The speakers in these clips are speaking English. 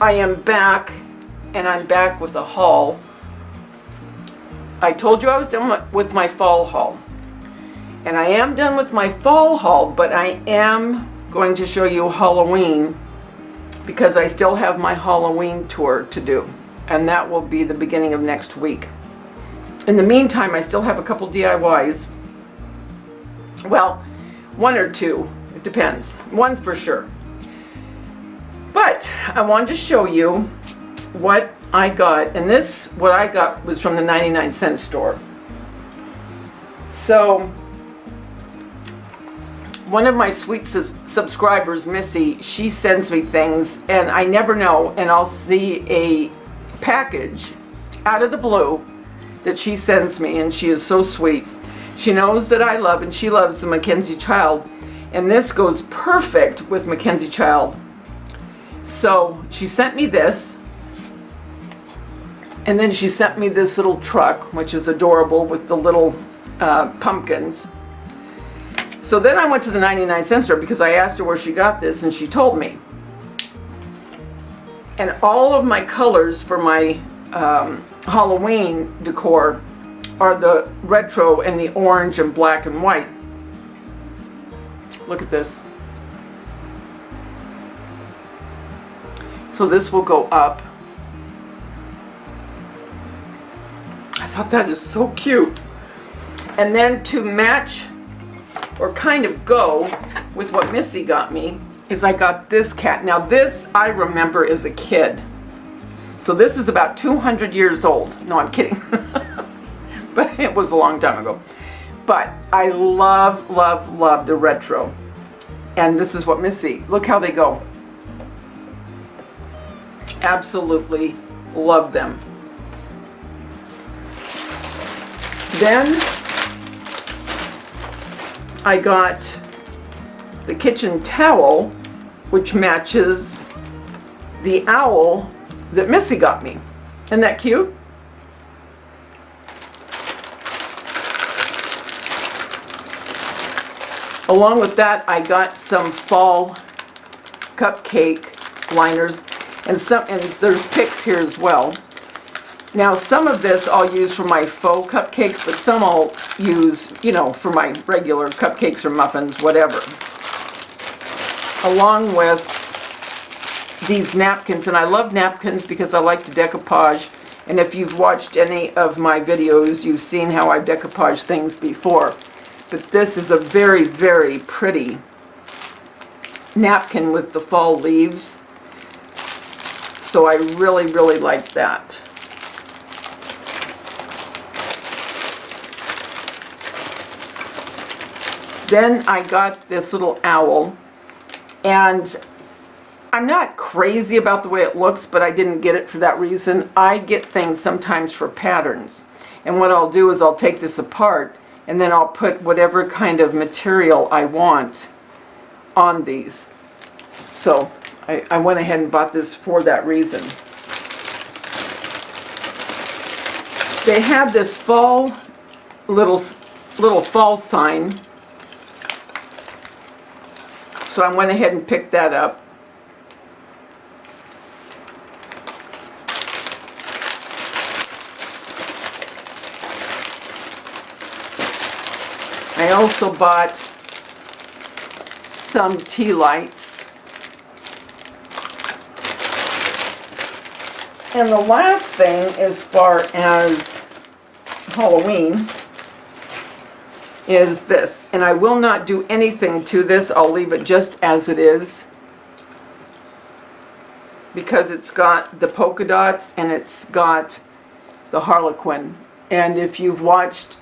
I am back, and I'm back with a haul. I told you I was done with my fall haul. And I am done with my fall haul, but I am going to show you Halloween because I still have my Halloween tour to do. And that will be the beginning of next week. In the meantime, I still have a couple DIYs. Well, one or two, it depends. One for sure. But I wanted to show you what I got. And what I got was from the 99-cent store. So, one of my sweet subscribers, Missy, she sends me things and I never know, and I'll see a package out of the blue that she sends me, and she is so sweet. She knows that I love, and she loves the Mackenzie Child, and this goes perfect with Mackenzie Child. So she sent me this, and then she sent me this little truck, which is adorable with the little pumpkins. So then I went to the 99-cent store because I asked her where she got this, and she told me. And all of my colors for my Halloween decor are the retro and the orange and black and white. Look at this. So this will go up. I thought that is so cute. And then to match or kind of go with what Missy got me is I got this cat. Now this I remember as a kid. So this is about 200 years old. No, I'm kidding. But it was a long time ago. But I love, love, love the retro. And this is what Missy, look how they go. Absolutely love them. Then I got the kitchen towel, which matches the owl that Missy got me. Isn't that cute? Along with that, I got some fall cupcake liners, and there's picks here as well. Now, some of this I'll use for my faux cupcakes, but some I'll use, you know, for my regular cupcakes or muffins, whatever. Along with these napkins, and I love napkins because I like to decoupage, and if you've watched any of my videos, you've seen how I've decoupaged things before. But this is a very, very pretty napkin with the fall leaves. So I really, really like that. Then I got this little owl, and I'm not crazy about the way it looks, but I didn't get it for that reason. I get things sometimes for patterns, and what I'll do is I'll take this apart and then I'll put whatever kind of material I want on these. So I went ahead and bought this for that reason. They have this fall little fall sign, so I went ahead and picked that up. I also bought some tea lights. And the last thing, as far as Halloween, is this. And I will not do anything to this. I'll leave it just as it is, because it's got the polka dots and it's got the harlequin. And if you've watched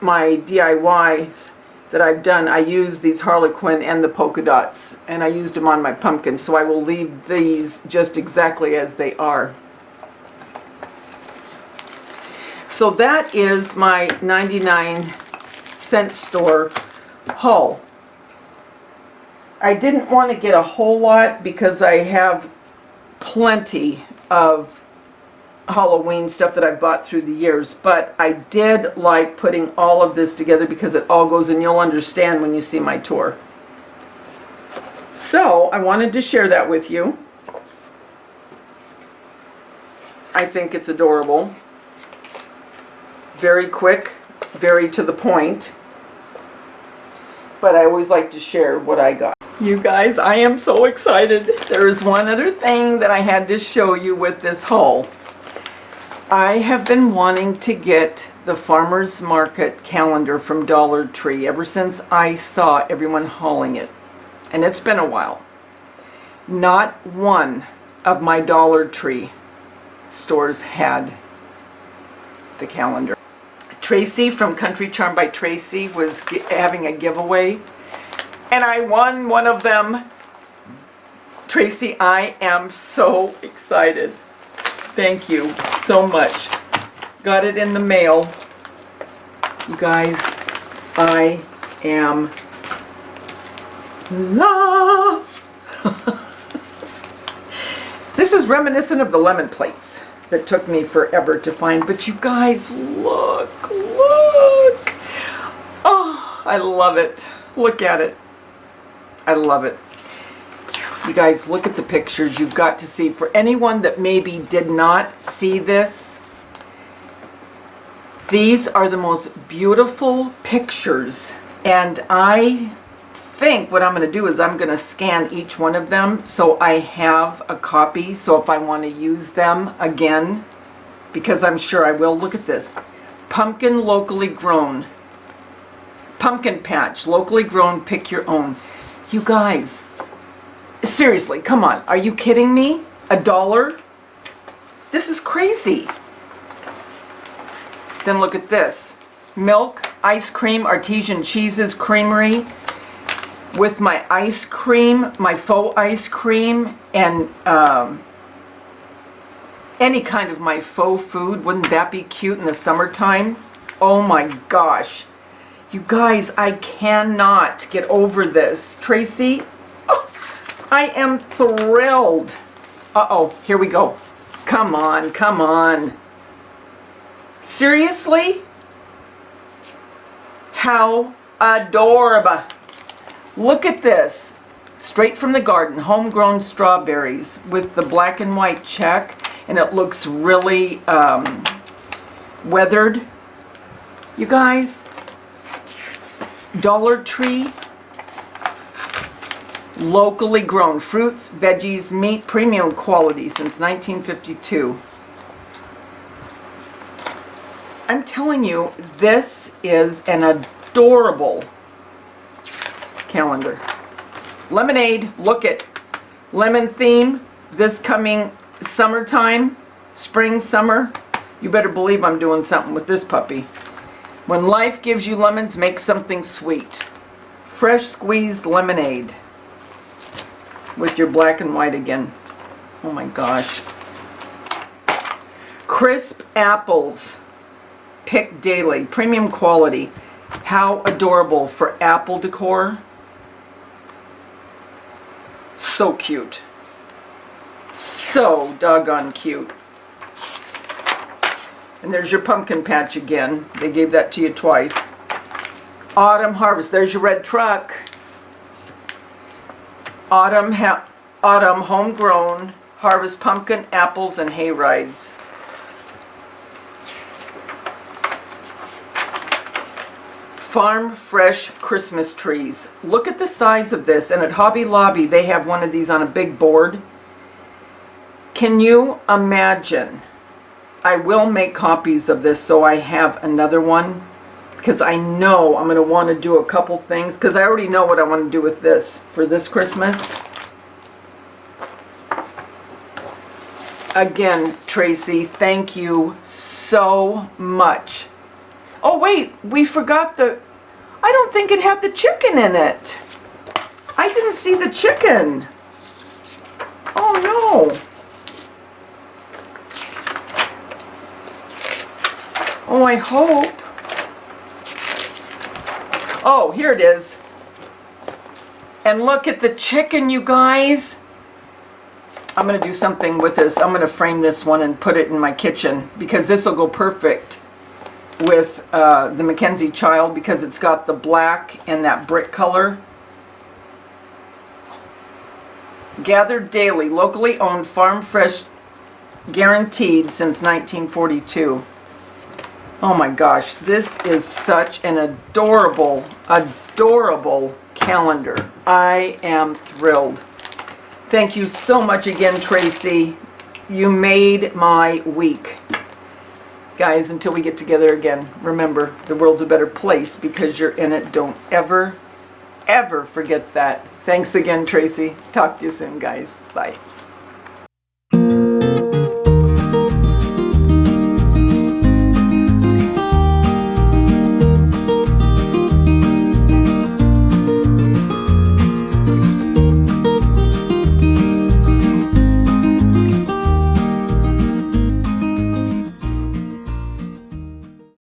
my DIYs that I've done, I use these harlequin and the polka dots, and I used them on my pumpkin, so I will leave these just exactly as they are. So that is my 99-cent store haul. I didn't want to get a whole lot because I have plenty of Halloween stuff that I've bought through the years, but I did like putting all of this together because it all goes, and you'll understand when you see my tour. So I wanted to share that with you. I think it's adorable. Very quick, very to the point. But I always like to share what I got. You guys, I am so excited. There is one other thing that I had to show you with this haul. I have been wanting to get the farmer's market calendar from Dollar Tree ever since I saw everyone hauling it. And it's been a while. Not one of my Dollar Tree stores had the calendar. Tracy from Country Charm by Tracy was having a giveaway, and I won one of them. Tracy, I am so excited. Thank you so much. Got it in the mail. You guys, I am love. This is reminiscent of the lemon plates that took me forever to find, but you guys, look. Oh, I love it. Look at it. I love it. You guys, look at the pictures. You've got to see. For anyone that maybe did not see this, these are the most beautiful pictures. And I think what I'm going to do is I'm going to scan each one of them so I have a copy. So if I want to use them again, because I'm sure I will. Look at this. Pumpkin locally grown. Pumpkin patch, locally grown, pick your own. You guys, seriously, come on. Are you kidding me? $1? This is crazy. Then look at this. Milk, ice cream, artesian cheeses, creamery. With my ice cream, my faux ice cream, and any kind of my faux food. Wouldn't that be cute in the summertime? Oh my gosh. You guys, I cannot get over this. Tracy, oh, I am thrilled. Uh-oh, here we go. Come on, come on. Seriously? How adorable. Look at this. Straight from the garden, homegrown strawberries with the black and white check, and it looks really weathered. You guys, Dollar Tree, locally grown fruits, veggies, meat, premium quality since 1952. I'm telling you, this is an adorable calendar. Lemonade, look at lemon theme this coming summertime, spring, summer. You better believe I'm doing something with this puppy. When life gives you lemons, make something sweet. Fresh squeezed lemonade with your black and white again. Oh my gosh. Crisp apples, pick daily, premium quality. How adorable for apple decor. So cute. So doggone cute. And there's your pumpkin patch again. They gave that to you twice. Autumn harvest. There's your red truck. Autumn homegrown harvest pumpkin, apples, and hay rides. Farm fresh Christmas trees. Look at the size of this. And at Hobby Lobby, they have one of these on a big board. Can you imagine? I will make copies of this so I have another one, because I know I'm going to want to do a couple things, because I already know what I want to do with this for this Christmas. Again, Tracy, thank you so much. Oh wait, we forgot I don't think it had the chicken in it. I didn't see the chicken. Oh no. Oh, I hope. Oh, here it is. And look at the chicken, you guys. I'm going to do something with this. I'm going to frame this one and put it in my kitchen, because this will go perfect with the Mackenzie Child, because it's got the black and that brick color. Gathered daily, locally owned farm fresh guaranteed since 1942. Oh my gosh, this is such an adorable, adorable calendar. I am thrilled. Thank you so much again, Tracy. You made my week. Guys, until we get together again, remember, the world's a better place because you're in it. Don't ever, ever forget that. Thanks again, Tracy. Talk to you soon, guys. Bye.